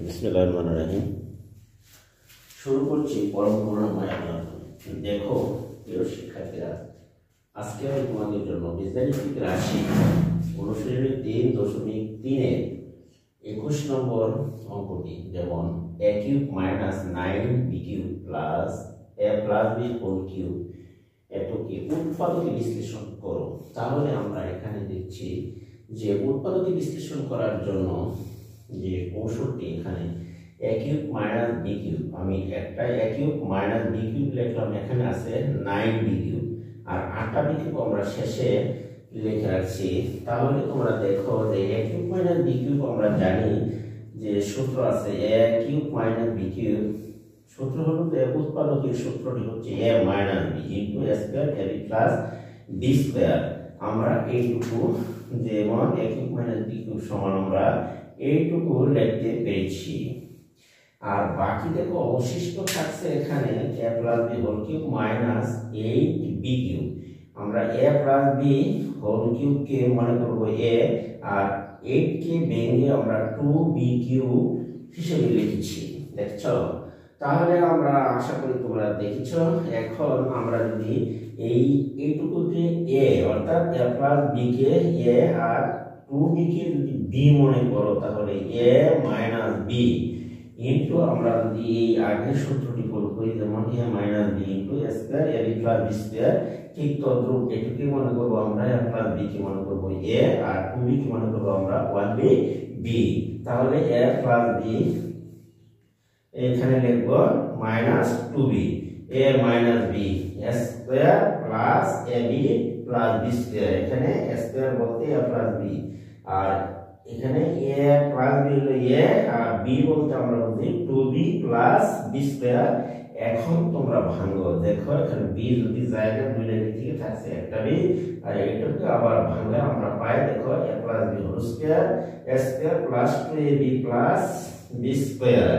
বিসমিল্লাহিররহমানিররহিম। শুরু করছি পরম করুণাময় আল্লাহর নামে। দেখো প্রিয় শিক্ষার্থীরা, আজকে আমি তোমাদের জন্য বীজগাণিতিক রাশি অনুশীলনী 3.3-এর 21 নম্বর অঙ্কটি, যেমন a cube minus 9b cube plus a plus b whole cube এটুকে উৎপাদকে বিশ্লেষণ করো। তাহলে আমরা এখানে দেখছি যে উৎপাদকে বিশ্লেষণ করার জন্য যে কৌশলটি, এখানে a cube minus b cube, আমি একটা a cube minus b cube লিখলাম, এখানে আছে 9b কিউব, আর 8b কিউব আমরা শেষে লিখে রাখছি। তাহলে তোমরা দেখো যে a cube minus b cube আমরা জানি যে সূত্র আছে a cube minus b cube, সূত্র হলো যে উৎপাদকের সূত্রটি হচ্ছে a minus b into a square ab plus b square. আমরা এইটুকু যেমন a cube minus b cube সমান আমরা এইটুকু লিখতে পেরেছি। আর বাকি দেখো অবশিষ্ট থাকছে এখানে a plus b whole cube minus 8b cube. আমরা a plus b whole cube কে মনে করব a, আর 8 কে ভেঙে আমরা 2b কিউব হিসেবে লিখেছি। দেখছো? তাহলে আমরা আশা করি তোমরা দেখেছো। এখন আমরা যদি এইটুকুকে a অর্থাৎ a প্লাস b কে a আর 2b কে যদি b মনে করো, তাহলে a মাইনাস b ইনটু আমরা যদি এই আগের সূত্রটি প্রয়োগ করি, যেমন a minus b into a square ab plus b square, ঠিক তদ্রূপ এটুকে মনে করব আমরা a প্লাস b কে মনে করব a, আর 2b কে মনে করব আমরা 1b b। তাহলে a প্লাস b এখানে লিখব minus 2b, a minus b square plus ab plus b square. এখানে স্কয়ার বলতে a প্লাস b, আর এখানে a প্লাস b হলো a, আর b বলতে আমরা বুঝি 2b প্লাস b স্কয়ার। এখন তোমরা ভাঙো, দেখো এখানে b যদি জায়গা দুই দিক থেকে থাকছে একটা b, আর এটাকে আবার ভাঙলে আমরা পাই দেখো a plus b whole square a square plus 2ab plus b square.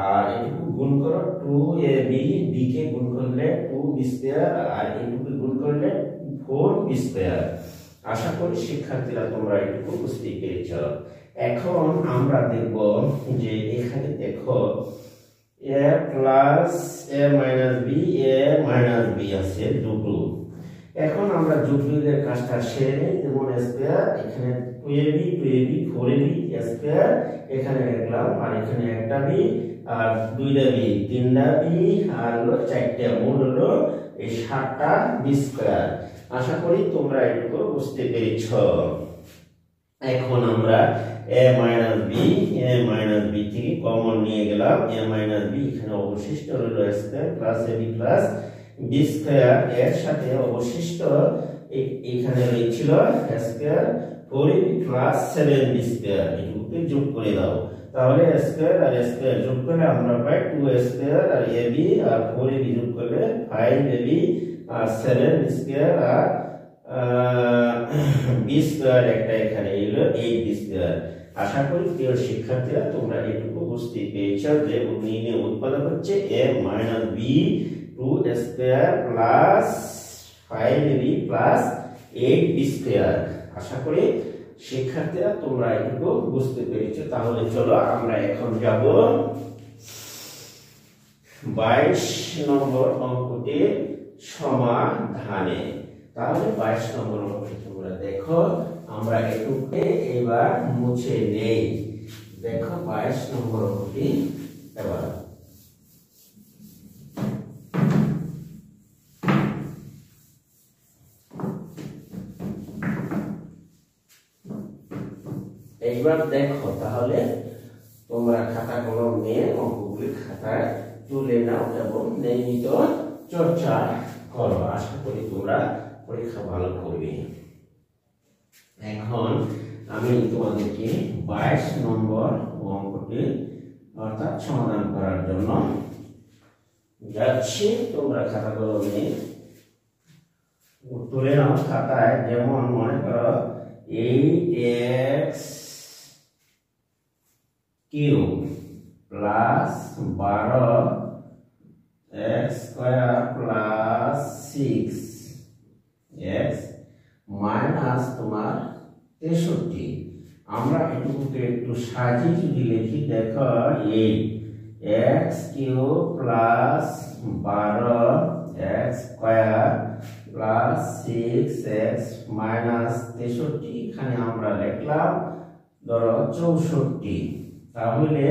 আর এটুকু গুণ করো 2ab, b কে গুণ করলে 2b স্কয়ার, আর এটুকু গুণ করলে 4b স্কয়ার। আশা করি শিক্ষার্থীরা তোমরা এটুকু বুঝতে পেরেছ। এখন আমরা দেখব যে এখানে দেখো a plus a minus b a minus b আছে দুটো। এখন আমরা যোগবিয়োগের কাজটা সেরে নেই। যেমন স্কয়ার, এখানে 2ab 4ab স্কয়ার এখানে লিখলাম, আর এখানে একটা b আর দুইটা b তিনটা b আর হলো চারটা, মোট হলো এই 7টা b স্কয়ার। আশা করি তোমরা এটুকু বুঝতে পেরেছ। এখন আমরা a মাইনাস b থেকে কমন নিয়ে গেলাম, a মাইনাস b এখানে অবশিষ্ট রইল a square plus ab plus b square, এর সাথে অবশিষ্ট এখানে রয়েছিল a square 4ab plus 7b square. এটুকুকে যোগ করে দাও, তাহলে a স্কয়ার আর a স্কয়ার যোগ করলে আমরা পাই 2a স্কয়ার, আর ab আর 4ab যোগ করলে 5ab আর 7b স্কয়ার, আর b স্কয়ার একটা এখানে এলো 8b স্কয়ার। আশা করি প্রিয় শিক্ষার্থীরা তোমরা এটুকু বুঝতে পেরেছো যে নির্ণয় উৎপাদক হচ্ছে a minus b 2a square plus 5ab plus 8b square. আশা করি শিক্ষার্থীরা তোমরা এটুকু বুঝতে পেরেছো। তাহলে চলো আমরা এখন যাব 22 নম্বর অঙ্কটির সমাধানে। তাহলে 22 নম্বর অঙ্কটি তোমরা দেখো, আমরা এটুকে এবার মুছে নেই। দেখো 22 নম্বর অঙ্কটি এবার এইবার দেখো, তাহলে তোমরা খাতা কলম নিয়ে অঙ্কগুলি খাতায় তুলে নাও এবং নিয়মিত চর্চা করো। আশা করি তোমরা পরীক্ষা ভালো করবে। এখন আমি তোমাদেরকে 22 নম্বর অঙ্কটি অর্থাৎ সমাধান করার জন্য যাচ্ছি। তোমরা খাতা কলম নিয়ে তুলে নাও খাতায়। যেমন মনে করো 8x cube plus 12x square plus 6x minus তোমার 63 আমরা এটুকুকে একটু সাজিয়ে যদি লিখি, দেখো এই x cube plus 12 x square plus 6x minus 63, এখানে আমরা লিখলাম ধরো 64। তাহলে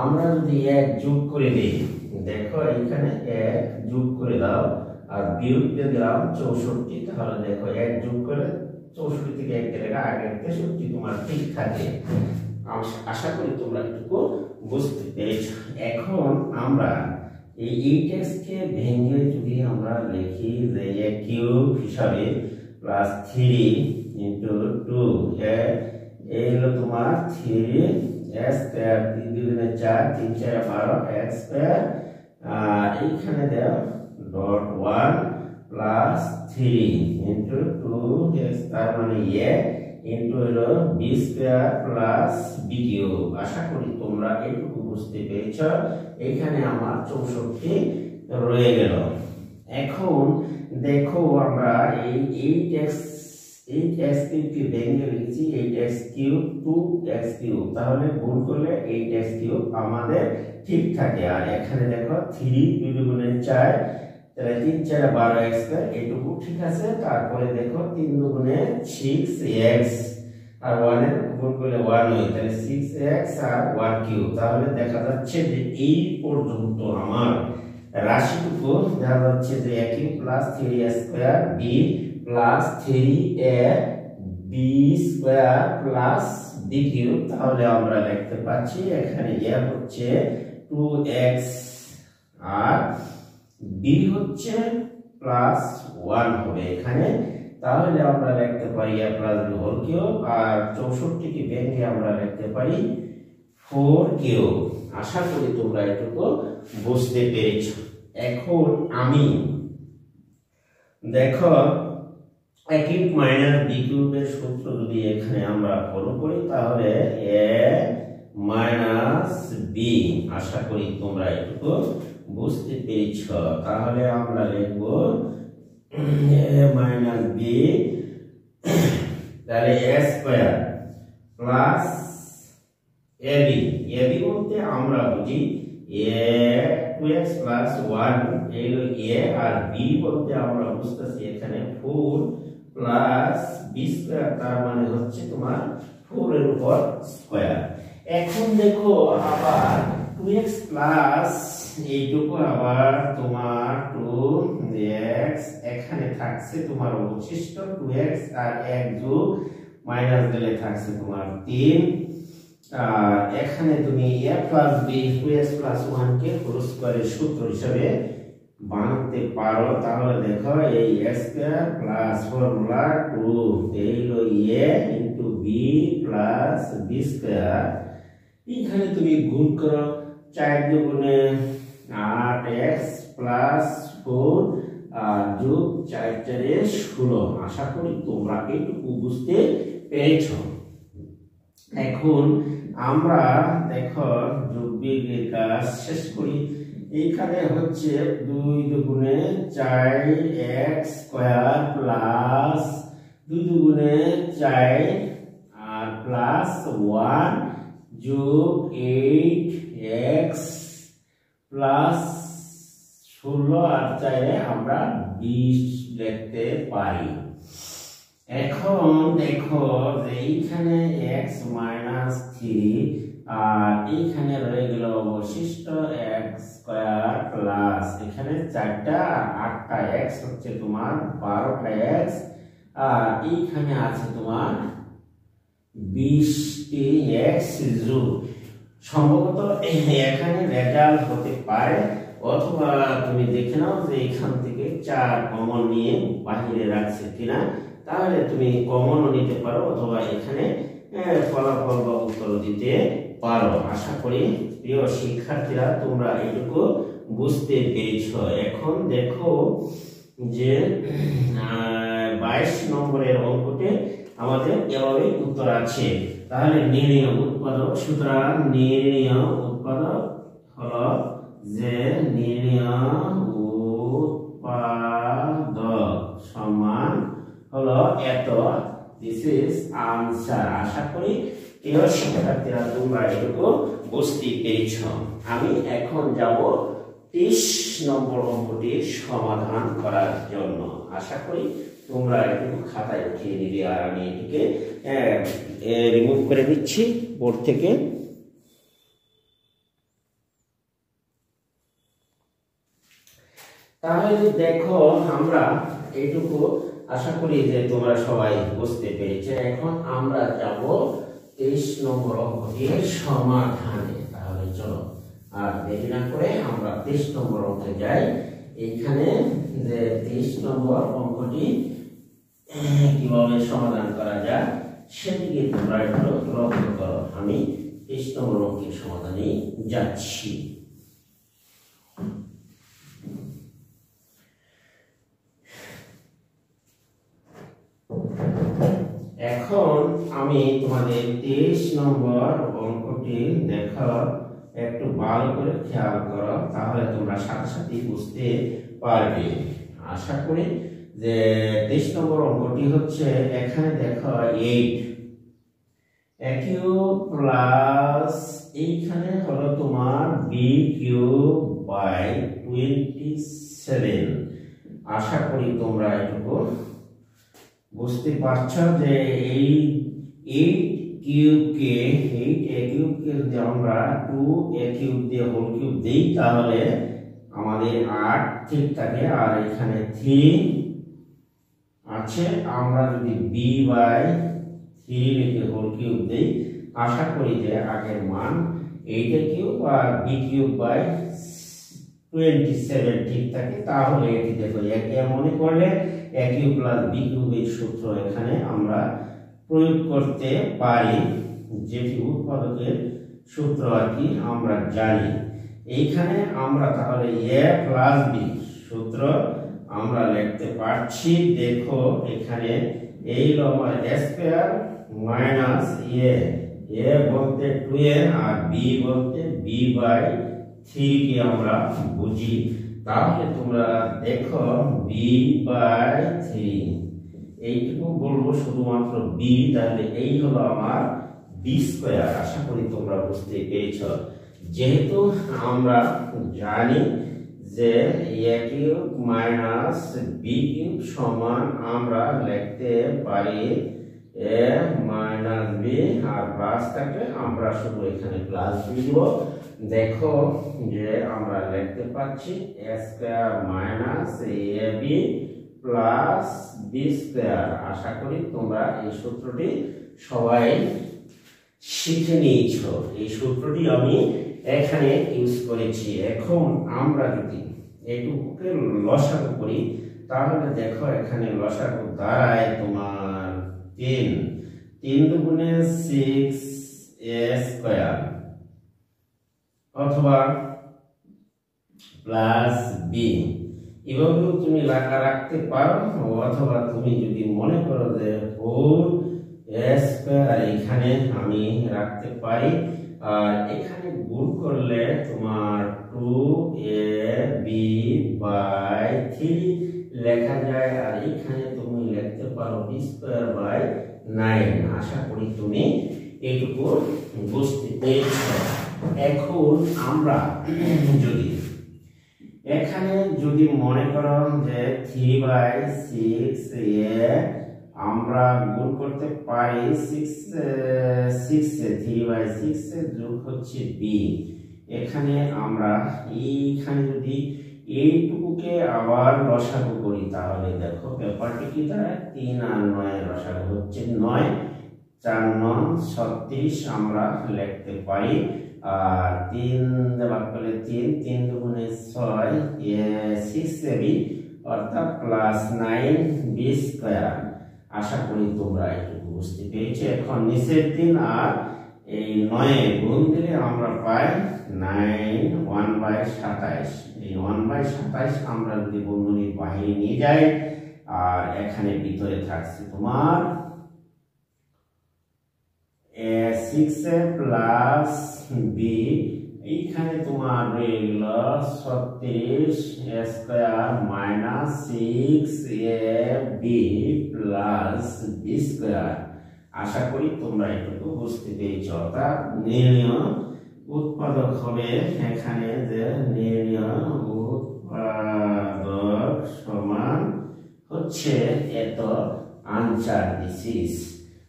আমরা যদি 1 যোগ করে দিই, দেখো এখানে 1 যোগ করে দাও আর বিয়োগ দিয়ে দিলাম 64, তাহলে দেখো 1 যোগ করে 64 থেকে 1 গেলে আগে 63 তোমার ঠিক থাকে। আশা করি তোমরা একটু বুঝতে পেরেছো। এখন আমরা এই 8x কে ভেঙে যদি আমরা লিখি যে a কিউব হিসাবে প্লাস 3 ইনটু 2 এই হলো তোমার 3 স্কয়ার, 3 দুগুণে 4, 3 4 12 x স্কয়ার, আর এইখানে দাও ডট 1 প্লাস 3 ইনটু 2x, তার মানে a ইনটু হলো b square plus b cube. আশা করি তোমরা এইটুকু বুঝতে পেরেছো। এখানে আমার 64 রয়ে গেল। এখন দেখো আমরা এই 8x কিউবকে ভেঙে লিখেছি 8x কিউব 2x কিউব, তাহলে গুণ করলে 8x কিউব আমাদের ঠিক থাকে। আর এখানে দেখো 3 2 দুগুণে 4, তাহলে 3 4 12x স্কয়ার, এটুকু ঠিক আছে। তারপরে দেখো 3 দুগুণে 6x আর 1 এর গুণ করলে 1 হয়, তাহলে 6x আর 1 কিউব। তাহলে দেখা যাচ্ছে যে এই পর্যন্ত আমার রাশিটুকু দেখা যাচ্ছে যে a cube plus 3a square b plus 3a b square plus b cube. তাহলে আমরা লিখতে পাচ্ছি এখানে a হচ্ছে 2x আর b হচ্ছে প্লাস 1 হবে এখানে। তাহলে আমরা লিখতে পারি a plus b whole cube, আর 64 কে ভেঙে আমরা লিখতে পারি 4 কিউব। আশা করি তোমরা এটুকু বুঝতে পেরেছো। এখন আমি দেখো a কিউব মাইনাস b কিউবের সূত্র যদি এখানে আমরা ফলো করি, তাহলে a মাইনাস b। আশা করি তোমরা এটুকু বুঝতে পেরেছো। তাহলে আমরা লিখব a মাইনাস b, তাহলে a স্কয়ার প্লাস ab বলতে আমরা বুঝি a 2x প্লাস 1 এই হলো a, আর b বলতে আমরা বুঝতেছি এখানে 4 প্লাস b স্কয়ার, তার মানে হচ্ছে তোমার 4 এর উপর স্কয়ার। এখন দেখো আবার 2x প্লাস এইটুকু আবার তোমার 2x, এখানে থাকছে তোমার অবশিষ্ট 2x আর 1 যোগ মাইনাস দিলে থাকছে তোমার 3, আর এখানে তুমি a plus b 2x plus 1 কে হোল স্কয়ারের সূত্র হিসেবে বানাতে পারো। তাহলে দেখো এই a স্কয়ার প্লাস ফর্মুলা 2 এই হলো a into b plus b square, এখানে তুমি গুণ করো 4 দুগুণে 8x প্লাস 4 আর যোগ 4 4 এ 16। আশা করি তোমরা এইটুকু বুঝতে পেরেছো। এখন আমরা দেখো যোগ বিয়োগের কাজ শেষ করি। এইখানে হচ্ছে 2 দুগুণে 4x স্কয়ার প্লাস 2 দুগুণে 4 আর প্লাস 1 যোগ 8x প্লাস 16 আর 4 আমরা 20 লিখতে পারি। এখন দেখো যে এইখানে x মাইনাস 3 আর এইখানে রয়ে গেল অবশিষ্ট x স্কয়ার প্লাস এখানে 4টা আর 8টা x হচ্ছে তোমার 12টা x, আর এইখানে আছে তোমার 20টি x যোগ। সম্ভবত এখানে রেজাল্ট হতে পারে, অথবা তুমি দেখে নাও যে এখান থেকে 4 কমন নিয়ে বাহিরে রাখছে কিনা, তাহলে তুমি কমনও নিতে পারো অথবা এখানে ফলাফল বা উত্তর দিতে পারো। আশা করি প্রিয় শিক্ষার্থীরা তোমরা এইটুকু বুঝতে পেরেছো। এখন দেখো যে 22 নম্বরের অঙ্কতে আমাদের এভাবে উত্তর আছে। তাহলে নির্ণয় উৎপাদক, সুতরাং নির্ণয় উৎপাদক হলো যে নির্ণয় উৎপাদক সমান হলো এত, দিস ইজ আনসার। আশা করি প্রিয় শিক্ষার্থীরা তোমরা এটুকু বুঝতে পেরেছ। আমি এখন যাব 30 নম্বর অঙ্কটি সমাধান করার জন্য। আশা করি তোমরা এটুকু খাতায় উঠিয়ে নিবে, আর আমি এটিকে রিমুভ করে দিচ্ছি বোর্ড থেকে। তাহলে দেখো আমরা এইটুকু আশা করি যে তোমরা সবাই বুঝতে পেরেছো। এখন আমরা যাব 23 নম্বর অঙ্কটির সমাধানে। তাহলে চলো আর দেরি না করে আমরা 23 নম্বর অঙ্কে যাই। এইখানে যে 23 নম্বর অঙ্কটি কিভাবে সমাধান করা যায় সেদিকে তোমরা একটু লক্ষ্য করো। আমি 23 নম্বর অঙ্কের সমাধানে যাচ্ছি। এখন আমি তোমাদের 23 নম্বর অঙ্কটি দেখো, একটু ভালো করে খেয়াল করো, তাহলে তোমরা সাথে সাথে বুঝতে পারবে। আশা করি যে 23 নম্বর অঙ্কটি হচ্ছে, এখানে দেখো 8 কিউব প্লাস এইখানে হলো তোমার বি কিউব বাই 27। আশা করি তোমরা এটুকু বুঝতে পারছো যে এই 8 কিউবকে 8a কিউবকে যদি আমরা 2a কিউব দিয়ে হোল কিউব দেই তাহলে আমাদের 8 ঠিক থাকে, আর এখানে 3 আছে। আমরা যদি b বাই 3 লিখে হোল কিউব দেই, আশা করি যে আগের মান 8a কিউব আর b কিউব বাই 27 ঠিক থাকে। তাহলে এটি দেখো একে মনে করলে a কিউব প্লাস b কিউবের সূত্র এখানে আমরা প্রয়োগ করতে পারি, যেটি উৎপাদকের সূত্র আর কি আমরা জানি। এইখানে আমরা তাহলে a প্লাস b সূত্র আমরা লিখতে পারছি। দেখো এখানে এই লম্বা a স্কয়ার মাইনাস a বলতে 2a আর b বলতে b বাই 3 কে আমরা বুঝি। তাহলে তোমরা দেখো b বাই 3 এইটুকু বলবো শুধুমাত্র b, তাহলে এই হলো আমার b স্কয়ার। আশা করি তোমরা বুঝতে পেরেছো। যেহেতু আমরা জানি যে a cube minus b cube সমান আমরা লিখতে পারি a মাইনাস b, আর প্লাস থাকলে আমরা শুধু এখানে প্লাস দিব। দেখো যে আমরা লিখতে পাচ্ছি a square minus ab plus b square. আশা করি তোমরা এই সূত্রটি সবাই শিখে নিয়েছো। এই সূত্রটি আমি এখানে ইউজ করেছি। এখন আমরা যদি এইটুকুকে লসাগু করি তাহলে দেখো এখানে লসাগু দাঁড়ায় তোমার 3 দুগুণে 6a স্কয়ার অথবা প্লাস b, এভাবেও তুমি লেখা রাখতে পারো, অথবা তুমি যদি মনে করো যে 4a স্কয়ার এখানে আমি রাখতে পারি, আর এখানে গুণ করলে তোমার 2ab বাই 3 লেখা যায়, আর এখানে তুমি লিখতে পারো b স্কয়ার বাই 9। আশা করি তুমি এইটুকু বুঝতে পেরেছো। এখন আমরা যদি এখানে যদি মনে করো যে 3 বাই 6 আমরা গুণ করতে পারি 3 বাই 6 যোগ হচ্ছে b। এখানে আমরা এইখানে যদি এইটুকুকে আবার লসাগু করি তাহলে দেখো ব্যাপারটি কি দাঁড়ায়, 3 আর 9 লসাগু হচ্ছে 9, 4 9 36 আমরা লিখতে পারি। আর 3 ভাগ করলে 3 দুগুণে 6 6ab অর্থাৎ প্লাস 9b স্কয়ার। আশা করি তোমরা একটু বুঝতে পেরেছো। এখন নিচের 3 আর এই 9 গুণ দিলে আমরা পাই 9 1/27। এই 1/27 আমরা যদি বন্ধনীর বাইরে নিয়ে যাই, আর এখানে ভিতরে থাকছে তোমার 6a প্লাস b, এইখানে তোমার রয়ে গেল 36 a square minus 6ab plus b square. আশা করি তোমরা এটুকু বুঝতে পেরেছ। অর্থাৎ নির্ণয় উৎপাদক হবে এখানে যে নির্ণয় উৎপাদক সমান হচ্ছে এত আনসার দিস।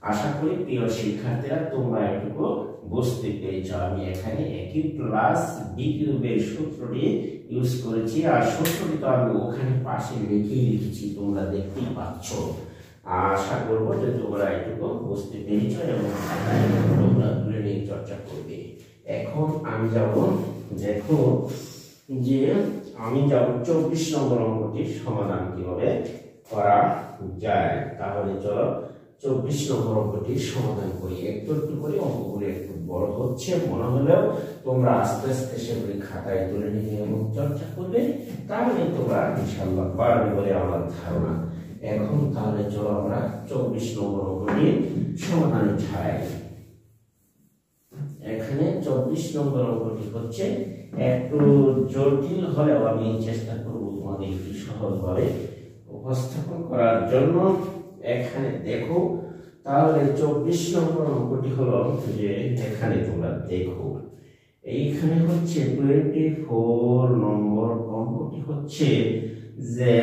আশা করি প্রিয় শিক্ষার্থীরা তোমরা এটুকু বুঝতে পেরেছ। আমি এখানে a কিউব প্লাস b কিউবের সূত্রটি ইউজ করেছি, আর সূত্রটি তো আমি ওখানে পাশে লিখেছি, তোমরা দেখতেই পাচ্ছ। আশা করব যে তোমরা এটুকু বুঝতে পেরেছ এবং তোমরা তুলে নিয়ে চর্চা করবে। এখন আমি যাব, দেখো যে আমি যাব 24 নম্বর অঙ্কটির সমাধান কিভাবে করা যায়। তাহলে চলো 24 নম্বর অঙ্কটির সমাধান করি। একটু একটু করে অঙ্কগুলো একটু বড় হচ্ছে মনে হলেও তোমরা আস্তে আস্তে সেগুলি খাতায় তুলে নিয়ে এবং চর্চা করবে, তাহলে তোমরা ইনশাআল্লাহ পারবে বলে আমার ধারণা। এখন তাহলে চলো আমরা 24 নম্বর অঙ্কটির সমাধান চাই। এখানে 24 নম্বর অঙ্কটি হচ্ছে একটু জটিল হলেও আমি চেষ্টা করব তোমাদের একটু সহজভাবে উপস্থাপন করার জন্য। এখানে দেখো, তাহলে 24 নম্বর অঙ্কটি হলো যে এখানে তোমরা দেখো, এইখানে হচ্ছে 24 নম্বর অঙ্কটি হচ্ছে যে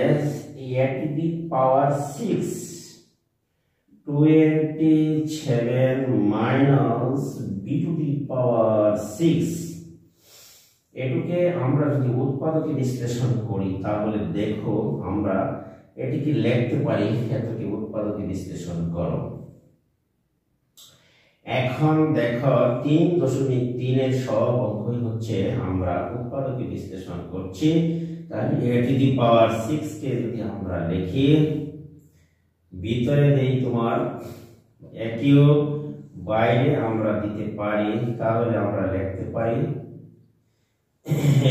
a to the power 6 27 minus b to the power 6। এটাকে আমরা যদি উৎপাদকে বিশ্লেষণ করি তাহলে দেখো আমরা এটিকে লিখতে পারি এতকে উৎপাদকে বিশ্লেষণ করো। এখন দেখো 3.3 এর সব অঙ্কই হচ্ছে আমরা উৎপাদকে বিশ্লেষণ করছি। তাহলে a to the power 6 কে যদি আমরা লিখি, ভিতরে দেই তোমার a কিউব, বাইরে আমরা দিতে পারি, তাহলে আমরা লিখতে পারি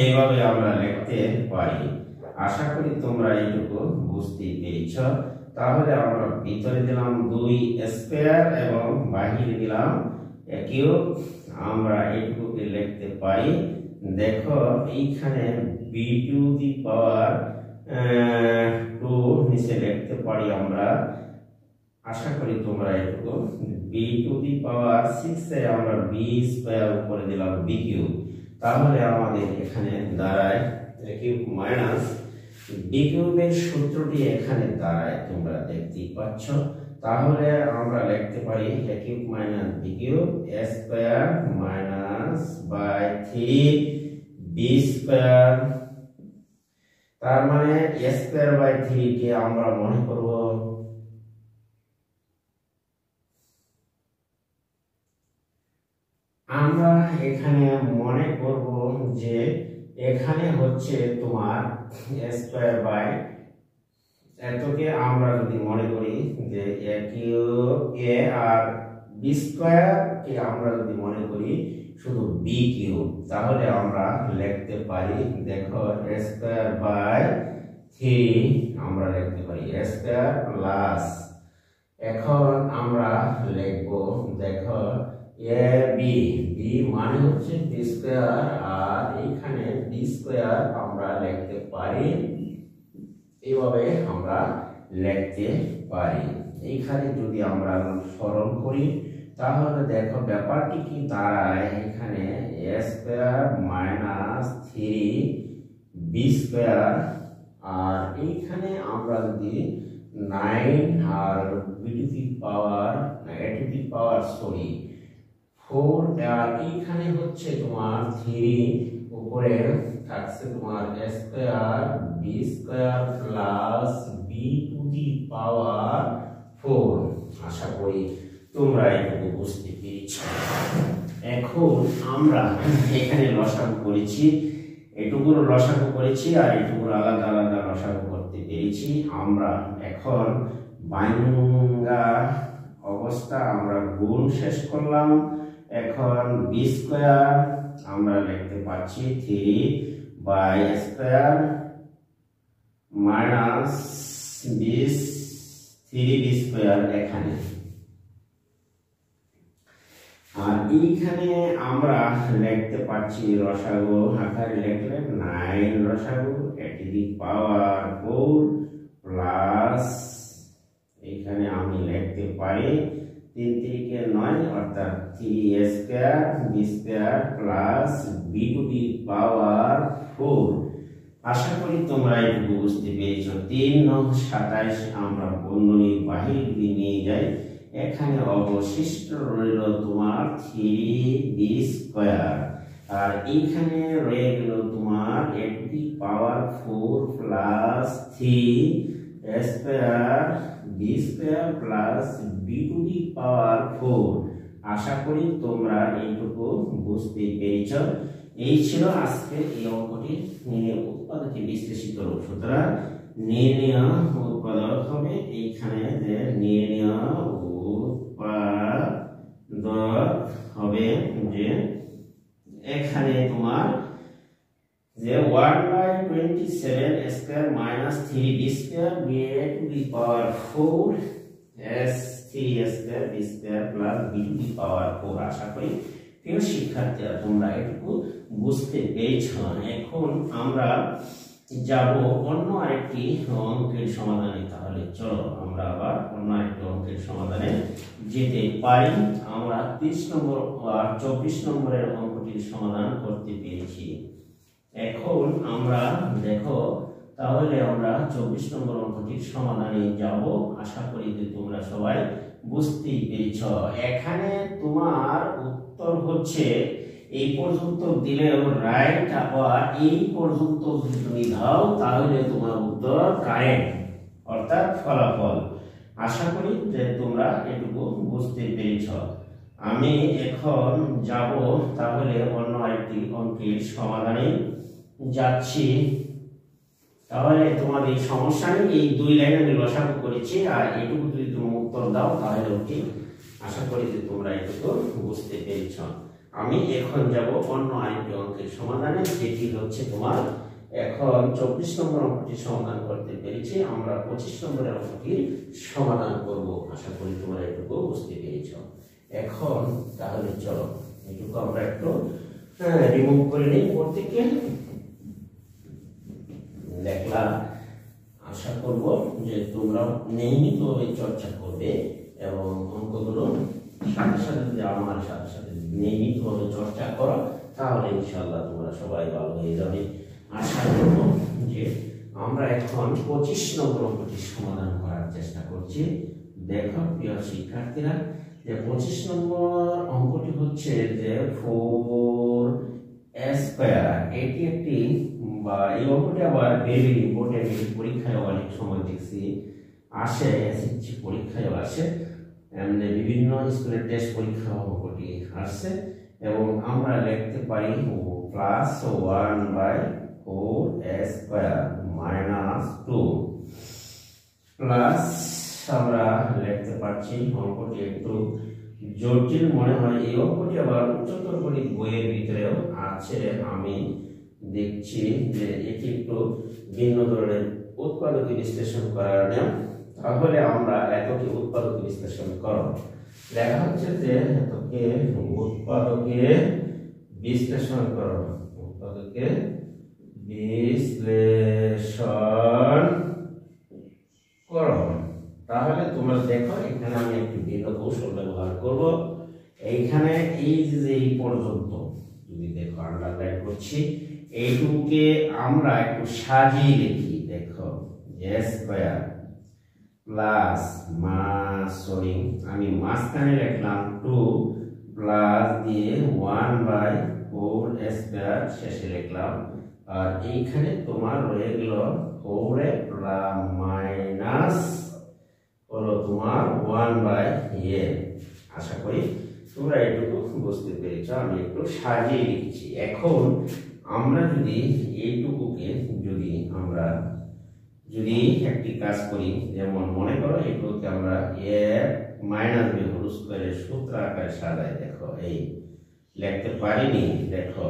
এইভাবে আমরা লিখতে পারি। আশা করি তোমরা এইটুকু বুঝতে পেরেছ। তাহলে আমরা ভিতরে দিলাম 2 স্কয়ার এবং বাইরে দিলাম a কিউব, আমরা এইটুকুকে লিখতে পারি। দেখো এইখানে b টু দি পাওয়ার 2 নিচে লিখতে পারি আমরা। আশা করি তোমরা এইটুকু b টু দি পাওয়ার 6 এ আমরা b স্কয়ার উপরে দিলাম b কিউব, তাহলে আমাদের এখানে দাঁড়ায় a কিউব মাইনাস b কিউবের সূত্রটি এখানে দাঁড়ায়, তোমরা দেখতেই পাচ্ছ। তাহলে আমরা লিখতে পারি a cube minus b cube a square minus by 3 b square. তার মানে a স্কয়ার বাই 3 কে আমরা মনে করব যে এখানে হচ্ছে তোমার a স্কয়ার বাই, এতকে আমরা যদি মনে করি যে a কিউব a আর b স্কয়ার কে আমরা যদি মনে করি শুধু b কিউব, তাহলে আমরা লিখতে পারি দেখো a স্কয়ার বাই 3 আমরা লিখতে পারি a স্কয়ার প্লাস, এখন আমরা লিখব দেখো a b b মানে হচ্ছে b স্কয়ার, আর এখানে b স্কয়ার আমরা লিখতে পারি এইভাবে আমরা লিখতে পারি। এইখানে যদি আমরা সরল করি তাহলে দেখো ব্যাপারটি কি দাঁড়ায়, এখানে a square minus 3 b square, আর এইখানে আমরা যদি 9 আর b to the power a to the power 4, আর এইখানে হচ্ছে তোমার 3 উপরে থাকছে তোমার a square b square plus b to the power 4। আশা করি তোমরা এটুকু বুঝতে পেরেছো। এখন আমরা এখানে লসাগু করেছি, এটুকুর লসাগু করেছি আর এটুকুর আলাদা আলাদা লসাগু করতে পেরেছি। আমরা এখন বাইঙ্গা অবস্থা আমরা গুণ শেষ করলাম। এখন b স্কয়ার আমরা লিখতে পাচ্ছি 3 by square minus 3b square, এখানে আর এইখানে আমরা লিখতে পারছি রসাগু আকারে লিখলে 9 রসাগু এটি দি পাওয়ার 4 প্লাস এখানে আমি লিখতে পারি 3 3 9 অর্থাৎ 3 square B square plus B to the power 4। আশা করি তোমরা এটুকু বুঝতে পেরেছো। 3 9 27 আমরা বন্ধনীর বাহির দিয়ে নিয়ে যাই, এখানে অবশিষ্ট রইল তোমার 3b স্কয়ার, আর এইখানে রয়ে গেল তোমার a to the power 4 plus 3 square b square plus b to the power 4। আশা করি তোমরা এইটুকু বুঝতে পেরেছো। এই ছিল আজকে এই অঙ্কটি উৎপাদকে বিশ্লেষিত রূপ। সুতরাং নির্ণয় উৎপাদক হবে এইখানে যে নির্ণয় উৎপাদক হবে যে এখানে তোমার যে 1/27 square minus 3b square b to the power 4 s 3 square b square plus b to the power 4। আশা করি প্রিয় শিক্ষার্থীরা তোমরা এটুকু বুঝতে পেরেছো। এখন আমরা যাব অন্য আরেকটি অঙ্কের সমাধানে। তাহলে চলো আমরা আবার অন্য আরেকটি অঙ্কের সমাধানে যেতে পারি। আমরা 30 নম্বর আর 24 নম্বরের অঙ্কটির সমাধান করতে পেরেছি। এখন আমরা দেখো তাহলে আমরা 24 নম্বর অঙ্কটির সমাধানে যাব। আশা করি যে তোমরা সবাই বুঝতেই পেরেছ। এখানে তোমার উত্তর হচ্ছে এই পর্যন্ত দিলেও রাইট, আবার এই পর্যন্ত যদি তুমি দাও তাহলে তোমার উত্তর কারেক্ট, অর্থাৎ ফলাফল। আশা করি যে তোমরা এটুকু বুঝতে পেরেছ। আমি এখন যাব তাহলে অন্য আরেকটি অঙ্কের সমাধানে যাচ্ছি। তাহলে তোমাদের সমস্যা নেই, এই 2 লাইন আমি লসাগু করেছি, আর এটুকু যদি তুমি উত্তর দাও তাহলে ওকে। আশা করি যে তোমরা এটুকু বুঝতে পেরেছ। আমি এখন যাব অন্য আরেকটি অঙ্কের সমাধানে, যেটি হচ্ছে তোমার এখন 24 নম্বর অঙ্কটির সমাধান করতে পেরেছি। আমরা 25 নম্বরের অঙ্কটির সমাধান করব। আশা করি তোমরা এটুকু বুঝতে পেরেছ। এখন তাহলে চলো এটুকু আমরা একটু রিমুভ করে নিই বোর্ড থেকে। দেখলা আশা করব যে তোমরা নিয়মিত চর্চা করবে এবং অঙ্কগুলো সাথে সাথে যদি আমার সাথে সাথে নিয়মিতভাবে চর্চা করো তাহলে ইনশাআল্লাহ তোমরা সবাই ভালো হয়ে যাবে। আশা করব যে আমরা এখন 25 নম্বর অঙ্কটির সমাধান করার চেষ্টা করছি। দেখো প্রিয় শিক্ষার্থীরা, যে 25 নম্বর অঙ্কটি হচ্ছে যে 4 স্কয়ার। এটি একটি বা এই অঙ্কটি আবার ভেরি ইম্পর্টেন্ট, পরীক্ষায় অনেক সময় দেখছি আসে, এসএসসি পরীক্ষায় আসে, এমনি বিভিন্ন স্কুলের টেস্ট পরীক্ষা অঙ্কটি আসছে। এবং আমরা লিখতে পারি প্লাস 1/4 স্কয়ার মাইনাস 2 প্লাস আমরা লিখতে পারছি। অঙ্কটি একটু জটিল মনে হয়, এই অঙ্কটি আবার উচ্চতর গণিত বইয়ের ভিতরেও আছে। আমি দেখছি যে এটি একটু ভিন্ন ধরনের উৎপাদকে বিশ্লেষণ করার নিয়ম। তাহলে আমরা এককে উৎপাদকে বিশ্লেষণ করব। লেখা হচ্ছে যে এককে উৎপাদকে বিশ্লেষণ করো, উৎপাদকে বিশ্লেষণ করো। তাহলে তোমরা দেখো এখানে আমি একটু ভিন্ন কৌশল ব্যবহার করব। এইখানে এই যে এই পর্যন্ত যদি দেখো আন্ডারলাইন করছি, এইটুকুকে আমরা একটু সাজিয়ে লিখি। দেখো স্কয়ার প্লাস আমি মাঝখানে লিখলাম 2 প্লাস দিয়ে 1/4 স্কয়ার শেষে লিখলাম। আর এইখানে তোমার রয়ে গেল 4 প্লাস মাইনাস হলো তোমার 1/a। আশা করি তোমরা এটুকু বুঝতে পেরেছো। আমি একটু সাজিয়ে লিখছি। এখন আমরা যদি এইটুকুকে যদি একটি কাজ করি, যেমন মনে করো এইটুকুকে আমরা a মাইনাস b হোল স্কয়ারের সূত্র আকারে সাজাই। দেখো এই লিখতে পারিনি, দেখো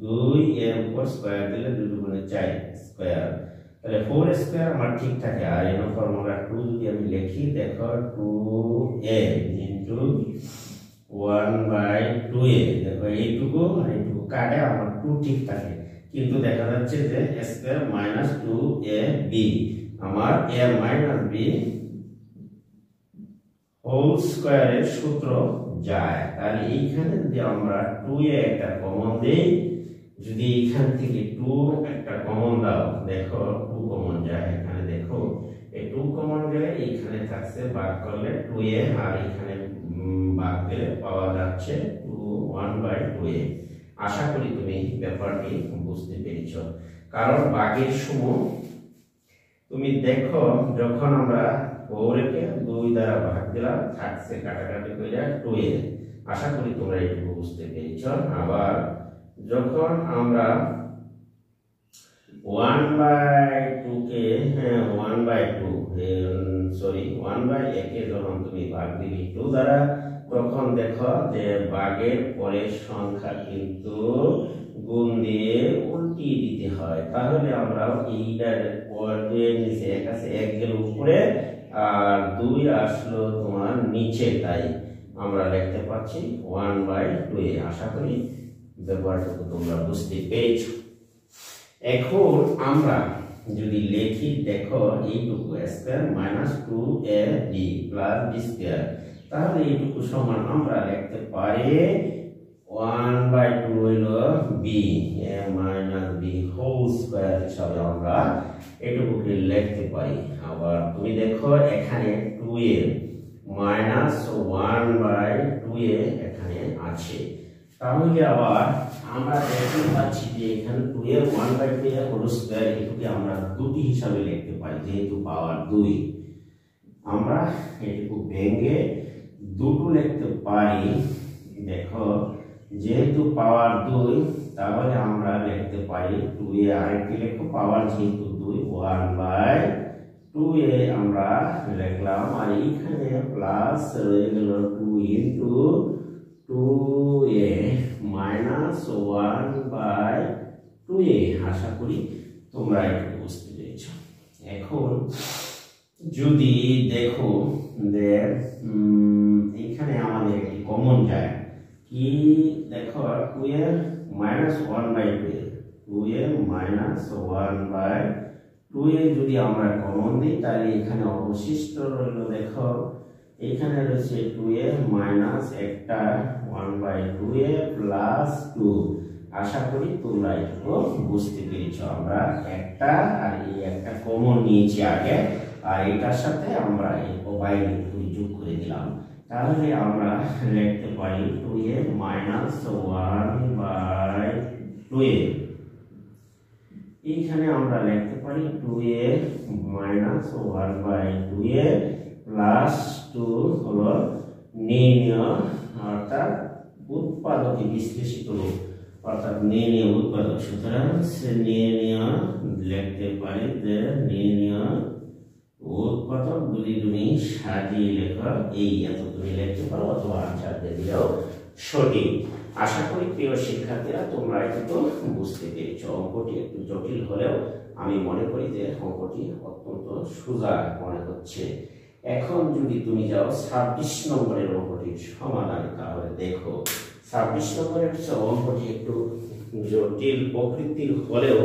2 এর উপর স্কয়ার দিলে 2 দুগুণে 4 স্কয়ার, তাহলে 4 স্কয়ার আমার ঠিক থাকে। আর এর ফর্মুলা 2 যদি আমি লিখি, দেখো 2a ইনটু 1/2a দেখো এইটুকু আর এইটুকু কাটে আমার 2 ঠিক থাকে কিন্তু দেখা যাচ্ছে যে a স্কয়ার মাইনাস 2ab আমার a মাইনাস b হোল স্কয়ারের সূত্র যায় তাহলে এইখানে যদি আমরা 2a একটা কমন দেই যদি এইখান থেকে 2 একটা কমন দাও দেখো 2 কমন যায় এখানে দেখো এই 2 কমন গেলে এইখানে থাকছে ভাগ করলে 2a আর এখানে ভাগ দিলে পাওয়া যাচ্ছে 1/2a আশা করি তুমি ব্যাপারটি বুঝতে পেরেছো কারণ ভাগের সময় তুমি দেখো যখন আমরা 4 কে 2 দ্বারা ভাগ দিলাম থাকছে কাটাকাটি হয়ে যায় 2a আশা করি তোমরা এটুকু বুঝতে পেরেছো আবার যখন আমরা 1/2 কে 1/a কে যখন তুমি ভাগ দিবি 2 দ্বারা তখন দেখো যে ভাগের পরের সংখ্যা কিন্তু গুণ দিয়ে উল্টিয়ে দিতে হয় তাহলে আমরা এইটার পরের নিচে এক আছে 1 গেল উপরে আর 2 আসলো তোমার নিচে তাই আমরা লিখতে পাচ্ছি 1/2a আশা করি ব্যাপারটুকু তোমরা বুঝতে পেরেছো এখন আমরা যদি লিখি দেখো এইটুকু a square minus 2ab plus b square তাহলে এইটুকু সমান আমরা লিখতে পারি 1/2 হলো b a minus b whole square হিসাবে আমরা এটুকুকে লিখতে পারি আবার তুমি দেখো এখানে 2a মাইনাস 1/2a এখানে আছে তাহলে আবার আমরা দেখতে পাচ্ছি যে এখানে 2a 1/2a হোল স্কয়ার এটুকুকে আমরা দুটি হিসাবে লিখতে পারি যেহেতু পাওয়ার 2 আমরা এটুকু ভেঙে দুটো লিখতে পারি দেখো যেহেতু পাওয়ার 2 তাহলে আমরা লিখতে পারি 2a আরেকটি লিখো পাওয়ার যেহেতু 2 1/2a আমরা লিখলাম আর এখানে প্লাস রয়ে গেল 2 ইনটু 2a মাইনাস 1/2a আশা করি তোমরা একটু বুঝতে পেরেছো এখন যদি দেখো যে এখানে আমাদের একটি কমন যায় কি দেখো 2a minus 1/2a 2a minus 1/2a যদি আমরা কমন দিই তাহলে এখানে অবশিষ্ট রইল দেখো এখানে রয়েছে 2a মাইনাস একটা 1/2a প্লাস 2 আশা করি তোমরা একটু বুঝতে পেরেছো আমরা একটা আর এই একটা কমন নিয়েছি আগে আর এটার সাথে আমরা এই বাইরে 2 যোগ করে দিলাম তাহলে আমরা লিখতে পারি 2a মাইনাস 1/2a এইখানে আমরা লিখতে পারি 2a মাইনাস 1/2a প্লাস 2 হলো নির্ণয় অর্থাৎ উৎপাদকে বিশ্লেষিত রূপ অর্থাৎ নির্ণয় উৎপাদক সুতরাং নির্ণয় লিখতে পারি যে নির্ণয় উৎপাদক যদি তুমি সাজিয়ে লেখো এই এত তুমি লিখতে পারো অথবা আনসার দিয়ে দিলেও সঠিক আশা করি প্রিয় শিক্ষার্থীরা তোমরা একটু বুঝতে পেরেছো অঙ্কটি একটু জটিল হলেও আমি মনে করি যে অঙ্কটি অত্যন্ত সোজা মনে হচ্ছে এখন যদি তুমি যাও 26 নম্বরের অঙ্কটির সমাধান তাহলে দেখো 26 নম্বরের অঙ্কটি একটু জটিল প্রকৃতির হলেও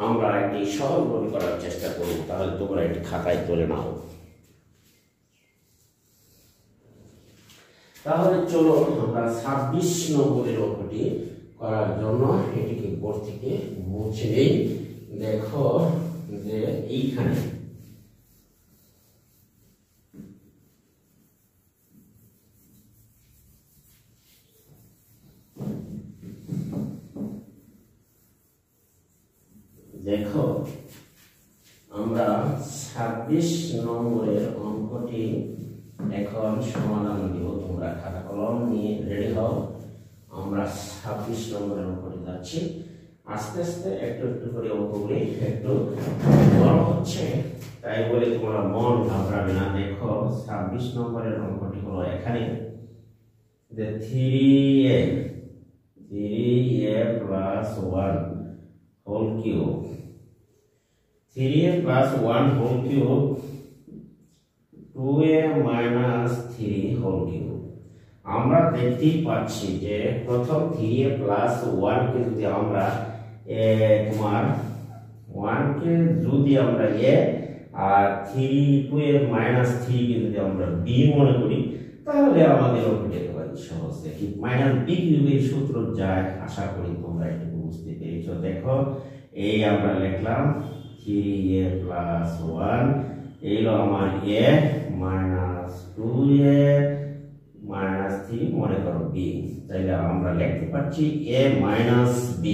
আমরা একটি সহজভাবে করার চেষ্টা করব তাহলে তোমরা একটি খাতায় তুলে নাও তাহলে চলো আমরা 26 নম্বরের অঙ্কটি করার জন্য এটিকে বোর্ড থেকে মুছে নেই দেখো যে এইখানে দেখো আমরা 26 নম্বরের অঙ্কটি এখন সমাধান দিব তোমরা খাতা কলম নিয়ে রেডি হও আমরা 26 নম্বরের অঙ্কটি যাচ্ছি আস্তে আস্তে একটু একটু করে অঙ্কগুলি একটু বড় হচ্ছে তাই বলে তোমরা মন ঘাবড়াবে না দেখো 26 নম্বরের অঙ্কটি হলো এখানে যে 3a plus 1 whole cube 3a plus 1 whole cube 2a minus 3 whole cube আমরা দেখতেই পাচ্ছি যে প্রথম 3a প্লাস 1 কে যদি আমরা তোমার 1 কে যদি আমরা a আর 2 এর মাইনাস 3 কে যদি আমরা b মনে করি তাহলে আমাদের অঙ্কটি একেবারে সহজ। কি মাইনাস b কিউবের সূত্র যায়, আশা করি তোমরা একটু বুঝতে পেরেছো। দেখো এই আমরা লিখলাম 3a প্লাস 1 এইলো আমার a মাইনাস 2a মাইনাস 3 মনে করো b, তাইলে আমরা লিখতে পাচ্ছি a মাইনাস b।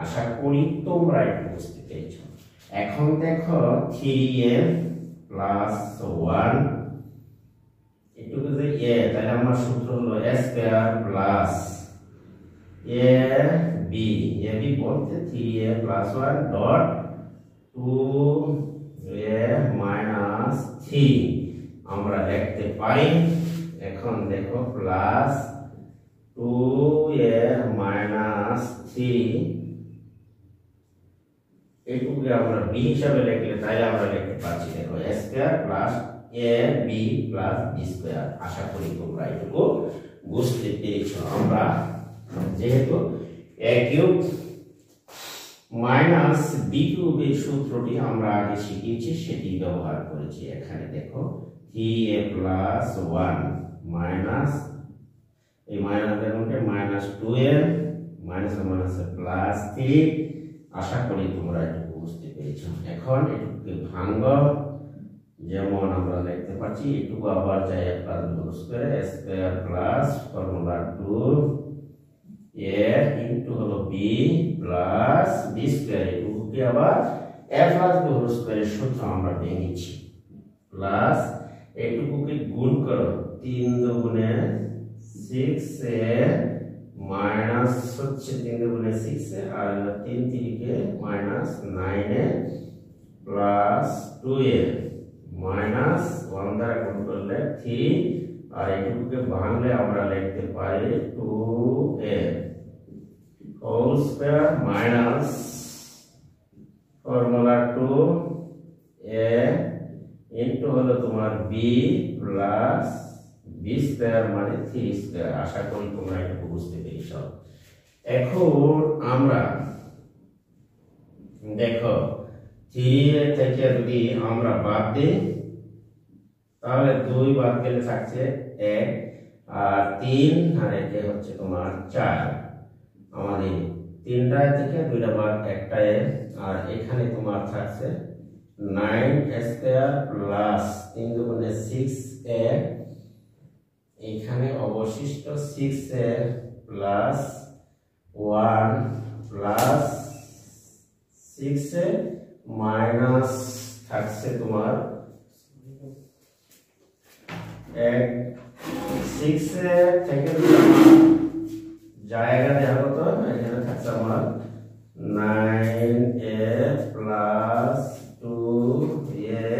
আশা করি তোমরা একটু বুঝতে পেরেছো। এখন দেখো 3a প্লাস 1 এটুকু যে a, তাহলে আমার সূত্র হলো a square plus ab, ab বলতে 3a plus 1 dot 2a minus 3 আমরা লিখতে পারি। এখন দেখো প্লাস 2a মাইনাস 3 এইটুকু আমরা b হিসাবে লিখলে তাইলে আমরা লিখতে পারছি দেখো a square plus ab plus b square. আশা করি তোমরা এটুকু বুঝতে পেরেছো। আমরা যেহেতু a কিউব মাইনাস b কিউবের সূত্রটি আমরা আগে শিখেছি সেটি ব্যবহার করেছি। এখানে দেখো 3a প্লাস 1 মাইনাস এই মাইনাসের মধ্যে minus 2a minus minus plus 3। আশা করি তোমরা এটুকু বুঝতে পেরেছো। এখন এটুকুকে ভাঙব, যেমন আমরা লিখতে পাচ্ছি এটুকু আবার যাই plus whole square a square plus formula 2a into হলো b প্লাস b স্কয়ার, এটুকুকে আবার a প্লাস b হোল স্কয়ারের সূত্র আমরা ভেঙেছি প্লাস এটুকুকে গুণ করো 3 দুগুণে 6a মাইনাস হচ্ছে 3 দুগুণে 6a আর 3 3 minus 9a plus 2a minus 1 দ্বারা গুণ করলে 3 আর এটুকুকে ভাঙলে আমরা লিখতে পারি 2a whole square minus formula 2a into হলো তোমার b প্লাস b স্কয়ার মানে 3 স্কয়ার। আশা করি তোমরা একটু বুঝতে পেরেছো। এখন আমরা দেখো 3 থেকে যদি আমরা বাদ দিই তাহলে 2 বাদ গেলে থাকছে 1 আর 3 আর একে হচ্ছে তোমার 4। আমাদের 3টা থেকে 2টা বাদ 1টা আর এখানে তোমার থাকছে 9 স্কয়ার প্লাস 3 দুগুণে 6a এখানে অবশিষ্ট 6a plus 1 plus 6a minus থাকছে তোমার 6a থেকে জায়গা দেওয়া হতো, এখানে থাকছে আমার 9a plus 2a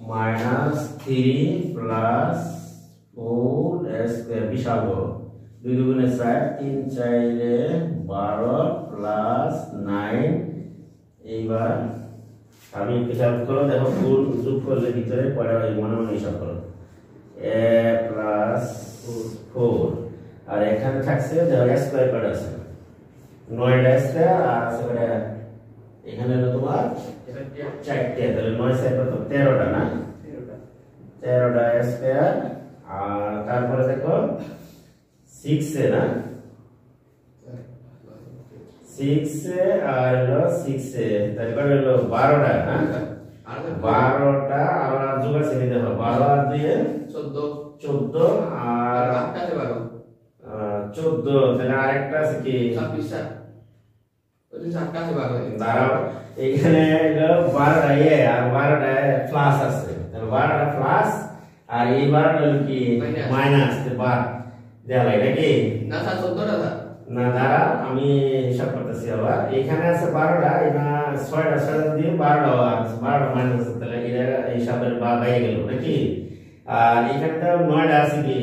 minus 3 plus 4 square বিশাল 2 দুগুণে 4 3 4 12 প্লাস 9। এইবার আমি হিসাব করো, দেখো গুণ যোগ করলে ভিতরে পড়ে মনে মনে হিসাব করো a প্লাস 4 আর এখানে থাকছে দেখো স্কয়ার কত আছে 9টা স্কয়ার আর আছে কত এখানে হলো তোমার 4টে, তাহলে 9 স্কয়ার কত 13টা না 13টা স্কয়ার আর তারপরে দেখো 6a না 6a আর হলো 6a তাহলে কত হলো 12টা না 12টা আবার যোগ আছে দেখো 12 আর 2 14 আর 8টা 14 তাহলে আরেকটা আছে কি 26 ওই 7টা আছে 12 দাঁড়াও এইখানে হলো 12টা আর 12টা প্লাস আছে, তাহলে 12টা প্লাস আর এই 12টা হলো কি মাইনাস, তো 12 দেয়া লাগে নাকি না 14টা না দাঁড়া আমি হিসাব করতেছি। আবার এখানে আছে 12টা এটা 6টা 6টা দিয়ে 12টা আর 12টা মাইনাস, তাহলে এটা হিসাবের বাইরে গেল নাকি। আর এখানে তো 9টা আছে কি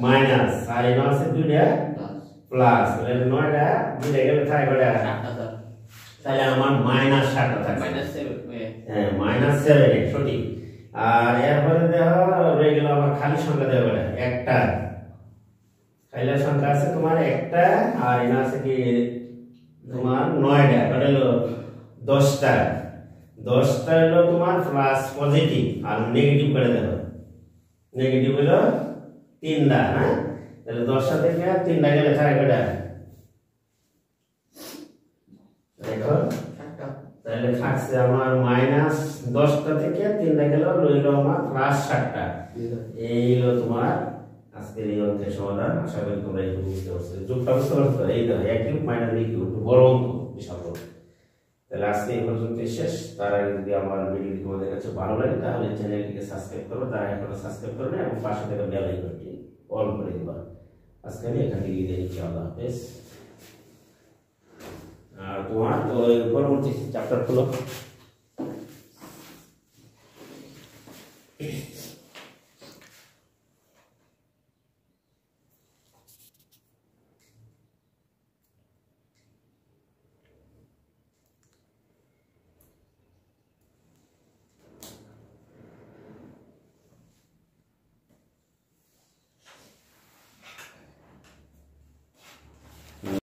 মাইনাস আর এটা আছে 2টা প্লাস, তাহলে 9টা 2টা গেলে থাকে কয়টা 7টা, তাহলে আমার মাইনাস 7টা থাকে -7 হ্যাঁ -7 সঠিক। আর এরপরে দেখো রয়ে গেল আমার খালি সংখ্যা দেওয়া বেটা একটা খালি সংখ্যা আছে তোমার একটা আর এখানে আছে কি তোমার 9টা মানে হলো 10টা 10টা হলো তোমার প্লাস পজিটিভ আর নেগেটিভ করে দেবো নেগেটিভ হলো 3টা হ্যাঁ তাহলে 10টা থেকে 3টা গেলে থাকে কয়টা দেখো তাহলে থাকছে আমার মাইনাস 10টা থেকে 3টা গেল রইল আমার প্লাস 7টা এই হলো তোমার আজকের এই অঙ্কের সমাধান আশা করি তোমরা একটু বুঝতে পারছো যোগটা বুঝতে পারছো এই দেখো a cube minus b cube একটু বড় অঙ্ক বিশাল বড় তাহলে আজকে এই পর্যন্ত শেষ তার আগে যদি আমার ভিডিওটি তোমাদের কাছে ভালো লাগে তাহলে চ্যানেলটিকে সাবস্ক্রাইব করো তারা এখনো সাবস্ক্রাইব করবে এবং পাশে থাকা বেল আইকনটি অল করে দিবা আজকে আমি এখান থেকে বিদায় নিচ্ছি আল্লাহ হাফেজ আর তোমার ওই পরবর্তী চ্যাপ্টার খুলো